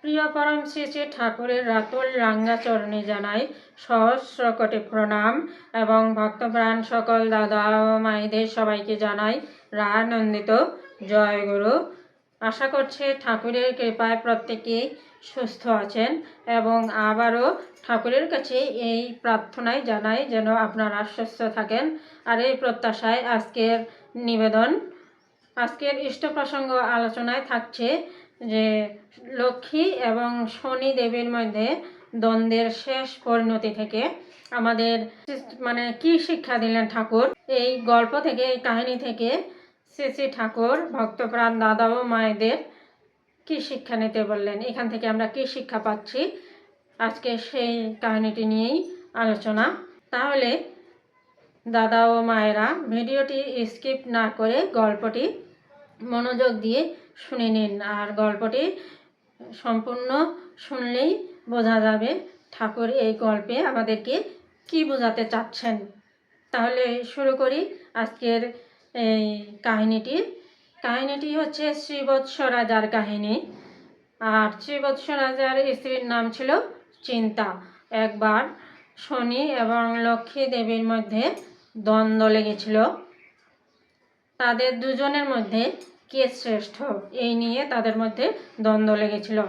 প্রিয় পরম শ্রী শ্রী ঠাকুরের রাতুল রাঙ্গা চরণে জানাই সহস্র কোটি প্রণাম এবং ভক্তপ্রাণ সকল দাদা ও মায়েদের সবাইকে জানাই রানন্দিত জয় গুরু। আশা করছি ঠাকুরের কৃপায় প্রত্যেকেই সুস্থ আছেন এবং আবারও ঠাকুরের কাছে এই প্রার্থনাই জানাই যেন আপনারা সুস্থ থাকেন। আর এই প্রত্যাশায় আজকের নিবেদন, আজকের ইষ্ট প্রসঙ্গ আলোচনায় থাকছে যে লক্ষ্মী এবং শনি দেবীর মধ্যে দ্বন্দ্বের শেষ পরিণতি থেকে আমাদের কি শিক্ষা দিলেন ঠাকুর। এই গল্প থেকে, এই কাহিনী থেকে শ্রী শ্রী ঠাকুর ভক্তপ্রাণ দাদা ও মায়েদের কি শিক্ষা নিতে বললেন, এখান থেকে আমরা কি শিক্ষা পাচ্ছি, আজকে সেই কাহিনীটি নিয়েই আলোচনা। তাহলে দাদা ও মায়েরা ভিডিওটি স্কিপ না করে গল্পটি মনোযোগ দিয়ে শুনে নিন। আর গল্পটি সম্পূর্ণ শুনলেই বোঝা যাবে ঠাকুর এই গল্পে আমাদেরকে কি বোঝাতে চাচ্ছেন। তাহলে শুরু করি আজকের এই কাহিনীটি হচ্ছে শ্রীবৎস রাজার কাহিনী। আর শ্রীবৎস রাজার স্ত্রীর নাম ছিল চিন্তা। একবার শনি এবং লক্ষ্মী দেবীর মধ্যে দ্বন্দ্ব লেগেছিল, তাদের দুজনের মধ্যে কে শ্রেষ্ঠ এই নিয়ে তাদের মধ্যে দ্বন্দ্ব লেগেছিল।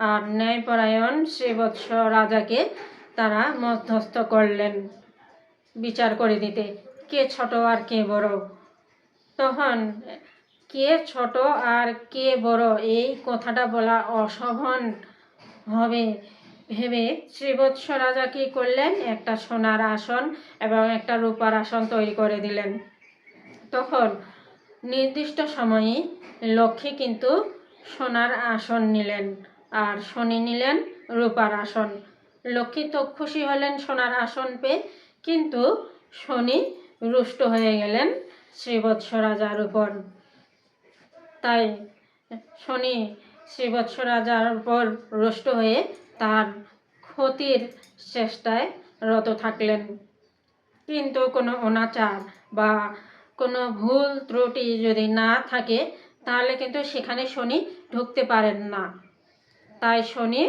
আর ন্যায়পরায়ণ শ্রীবৎস রাজাকে তারা মধ্যস্থ করলেন বিচার করে দিতে, কে ছোট আর কে বড়। তখন কে ছোট আর কে বড় এই কথাটা বলা অশোভন হবে ভেবে শ্রীবৎস রাজা কী করলেন, একটা সোনার আসন এবং একটা রূপার আসন তৈরি করে দিলেন। তখন নির্দিষ্ট সময়ে লক্ষ্মী কিন্তু সোনার আসন নিলেন আর শনি নিলেন রূপার আসন। লক্ষ্মী তো খুশি হলেন সোনার আসন পেয়ে, কিন্তু শনি রুষ্ট হয়ে গেলেন শ্রীবৎস রাজার উপর। তাই শনি শ্রীবৎস রাজার উপর রুষ্ট হয়ে তার ক্ষতির চেষ্টায় রত থাকলেন। কিন্তু কোনো অনাচার বা কোনো ভুল ত্রুটি যদি না থাকে তাহলে কিন্তু সেখানে শনি ঢুকতে পারেন না। তাই শনি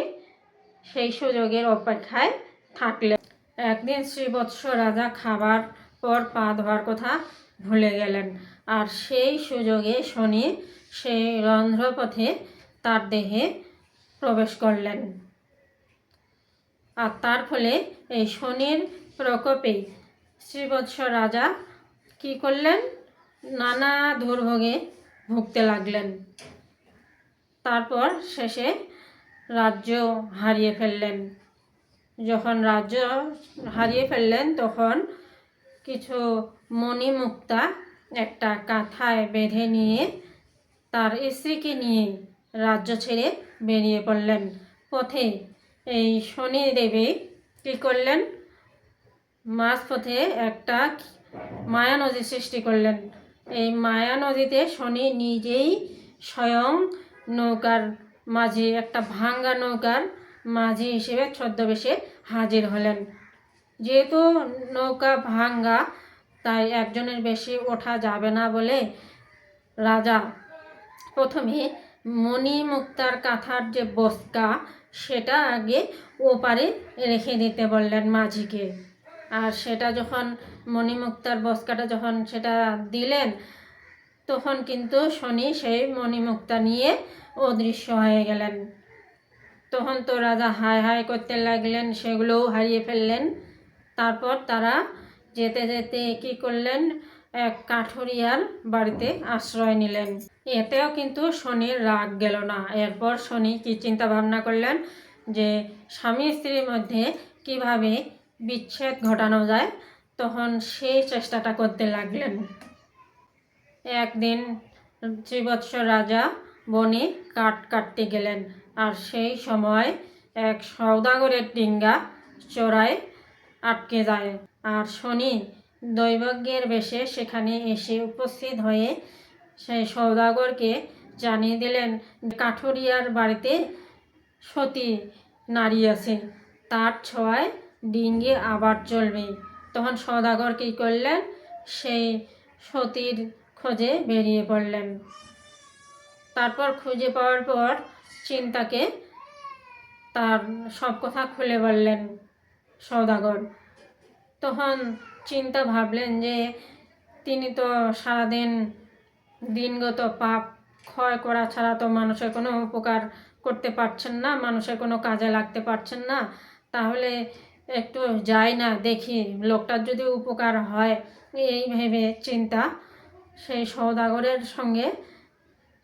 সেই সুযোগের অপেক্ষায় থাকলেন। একদিন শ্রীবৎস রাজা খাবার পর পা ধোয়ার কথা ভুলে গেলেন, আর সেই সুযোগে শনি সেই রন্ধ্রপথে তার দেহে প্রবেশ করলেন। আর তার ফলে এই শনির প্রকোপে শ্রীবৎস রাজা কি করলেন, নানা দুর্ভোগে ভুগতে লাগলেন। তারপর শেষে রাজ্য হারিয়ে ফেললেন। যখন রাজ্য হারিয়ে ফেললেন তখন কিছু মণিমুক্তা একটা কাঁথায় বেঁধে নিয়ে তার স্ত্রীকে নিয়ে রাজ্য ছেড়ে বেরিয়ে পড়লেন। পথে এই শনি দেবী কী করলেন, মাঝপথে একটা মায়া নদী সৃষ্টি করলেন। এই মায়া নদীতে শনি নিজেই স্বয়ং নৌকার মাঝি, একটা ভাঙ্গা নৌকার মাঝি হিসেবে ছদ্মবেশে হাজির হলেন। যেহেতু নৌকা ভাঙ্গা, তাই একজনের বেশি ওঠা যাবে না বলে রাজা প্রথমে মণিমুক্তার কাঁথার যে বস্কা সেটা আগে ওপারে রেখে দিতে বললেন মাঝিকে। আর সেটা যখন মণিমুক্তার বস্কাটা যখন সেটা দিলেন, তখন কিন্তু শনি সেই মণিমুক্তা নিয়ে অদৃশ্য হয়ে গেলেন। তখন তো রাজা হায় হায় করতে লাগলেন, সেগুলোও হারিয়ে ফেললেন। তারপর তারা যেতে যেতে কী করলেন, এক কাঠুরিয়ার বাড়িতে আশ্রয় নিলেন। এতেও কিন্তু শনির রাগ গেল না। এরপর শনি কি চিন্তা ভাবনা করলেন যে স্বামী স্ত্রীর মধ্যে কিভাবে বিচ্ছেদ ঘটানো যায়, তখন সেই চেষ্টাটা করতে লাগলেন। একদিন শ্রীবৎস রাজা বনে কাঠ কাটতে গেলেন, আর সেই সময় এক সওদাগরের ডিঙ্গা চোরায় আটকে যায়। আর শনি দৈবজ্ঞের বেশে সেখানে এসে উপস্থিত হয়ে সেই সওদাগরকে জানিয়ে দিলেন কাঠুরিয়ার বাড়িতে সতী নারী আছে, তার ছোঁয়ায় ডিঙ্গি আবার চলবে। তখন সওদাগর কী করলেন, সেই সতীর খোঁজে বেরিয়ে পড়লেন। তারপর খুঁজে পাওয়ার পর চিন্তাকে তার সব কথা খুলে বললেন সওদাগর। তখন চিন্তা ভাবলেন যে তিনি তো সারাদিন দিনগত পাপ ক্ষয় করা ছাড়া তো মানুষের কোনো উপকার করতে পারছেন না, মানুষের কোনো কাজে লাগতে পারছেন না, তাহলে একটু যাই না দেখি লোকটার যদি উপকার হয়, এই ভেবে চিন্তা সেই সওদাগরের সঙ্গে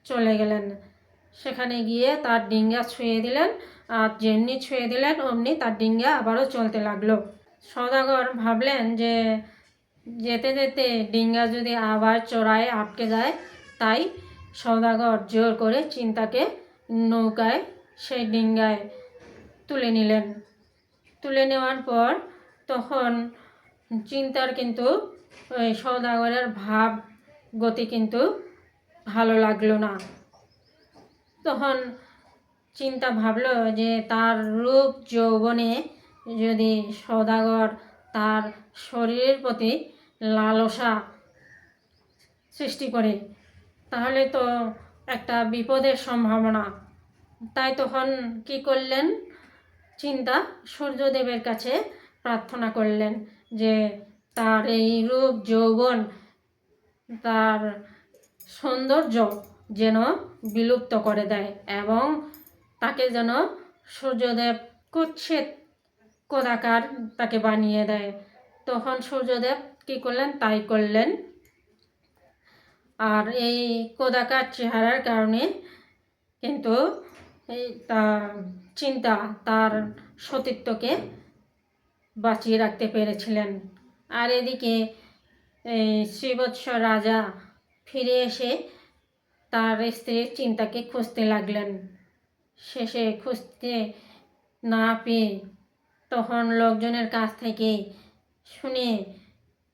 চলে গেলেন। সেখানে গিয়ে তার ডিঙ্গা ছুঁয়ে দিলেন, আর যেমনি ছুঁয়ে দিলেন অমনি তার ডিঙ্গা আবারও চলতে লাগলো। সওদাগর ভাবলেন যে যেতে যেতে ডিঙ্গা যদি আবার চোরায় আটকে যায়, তাই সওদাগর জোর করে চিন্তাকে নৌকায় সেই ডিঙ্গায় তুলে নিলেন। তুলে নেওয়ার পর তখন চিন্তার কিন্তু ওই সওদাগরের ভাব গতি কিন্তু ভালো লাগলো না। তখন চিন্তা ভাবলো যে তার রূপ যৌবনে যদি সওদাগর তার শরীরের প্রতি লালসা সৃষ্টি করে, তাহলে তো একটা বিপদের সম্ভাবনা। তাই তখন কি করলেন, চিন্তা সূর্যদেবের কাছে প্রার্থনা করলেন যে তার এই রূপ যৌবন, তার সৌন্দর্য যেন বিলুপ্ত করে দেয় এবং তাকে যেন সূর্যদেব কুৎসিত কদাকার তাকে বানিয়ে দেয়। তখন সূর্যদেব কী করলেন, তাই করলেন। আর এই কদাকার চেহারার কারণে কিন্তু এই চিন্তা তার সতীত্বকে বাঁচিয়ে রাখতে পেরেছিলেন। আর এদিকে এই শ্রীবৎস রাজা ফিরে এসে তার স্ত্রীর চিন্তাকে খুঁজতে লাগলেন। শেষে খুঁজতে না পেয়ে তখন লোকজনের কাছ থেকে শুনে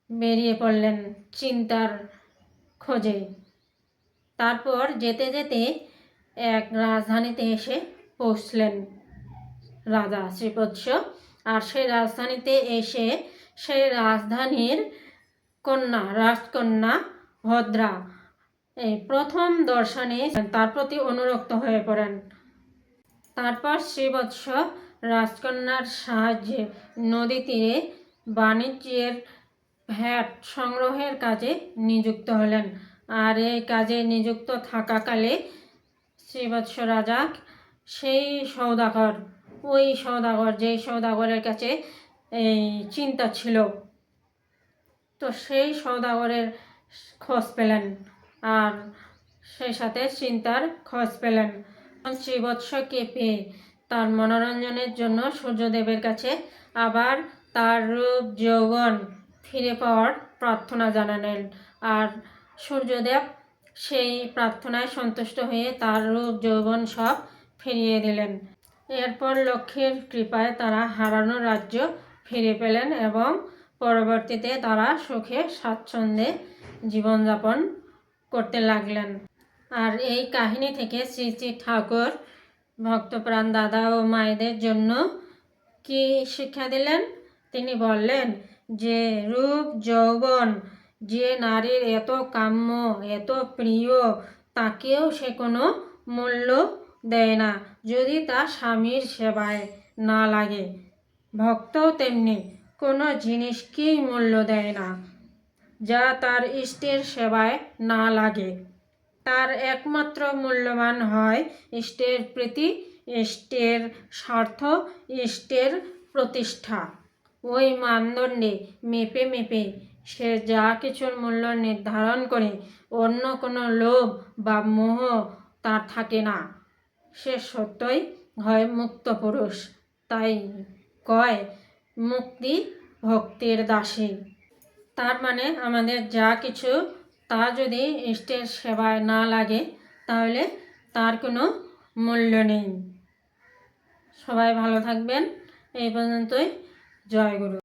বেরিয়ে পড়লেন চিন্তার খোঁজে। তারপর যেতে যেতে এক রাজধানীতে এসে পৌঁছলেন রাজা শ্রীবৎস। আর সেই রাজধানীতে এসে সেই রাজধানীর কন্যা, রাজকন্যা ভদ্রা এই প্রথম দর্শনে তার প্রতি অনুরক্ত হয়ে পড়েন। তারপর শ্রীবৎস রাজকন্যার সাহায্যে নদী তীরে বাণিজ্যের ভ্যাট সংগ্রহের কাজে নিযুক্ত হলেন। আর এই কাজে নিযুক্ত থাকাকালে শ্রীবৎস রাজা সেই সওদাগর, ওই সওদাগর যেই সওদাগরের কাছে এই চিন্তা ছিল, তো সেই সওদাগরের খোঁজ পেলেন আর সেই সাথে চিন্তার খোঁজ পেলেন। শ্রীবৎসকে পেয়ে তার মনোরঞ্জনের জন্য সূর্যদেবের কাছে আবার তার রূপ যৌবন ফিরে পাওয়ার প্রার্থনা জানালেন। আর সূর্যদেব সেই প্রার্থনায় সন্তুষ্ট হয়ে তার রূপ যৌবন সব ফিরিয়ে দিলেন। এরপর লক্ষ্মীর কৃপায় তারা হারানো রাজ্য ফিরে পেলেন এবং পরবর্তীতে তারা সুখে স্বাচ্ছন্দ্যে জীবনযাপন করতে লাগলেন। আর এই কাহিনী থেকে শ্রী শ্রী ঠাকুর ভক্তপ্রাণ দাদা ও মায়েদের জন্য কি শিক্ষা দিলেন? তিনি বললেন যে রূপ যৌবন যে নারীর এত কাম্য, এত প্রিয়, তাকেও সে কোনো মূল্য দেয় না যদি তা স্বামীর সেবায় না লাগে। ভক্তও তেমনি কোনো জিনিসকেই মূল্য দেয় না যা তার ইষ্টের সেবায় না লাগে। তার একমাত্র মূল্যবান হয় ইষ্টের প্রীতি, ইষ্টের স্বার্থ, ইষ্টের প্রতিষ্ঠা। ওই মানদণ্ডে মেপে মেপে সে যা কিছুর মূল্য নির্ধারণ করে, অন্য কোনো লোভ বা মোহ তার থাকে না। সে সত্যই হয় মুক্ত পুরুষ। তাই কয় মুক্তি ভক্তির দাসী। তার মানে আমাদের যা কিছু তা যদি ইষ্টের সেবায় না লাগে, তাহলে তার কোনো মূল্য নেই। সবাই ভালো থাকবেন। এই পর্যন্তই। জয় গুরু।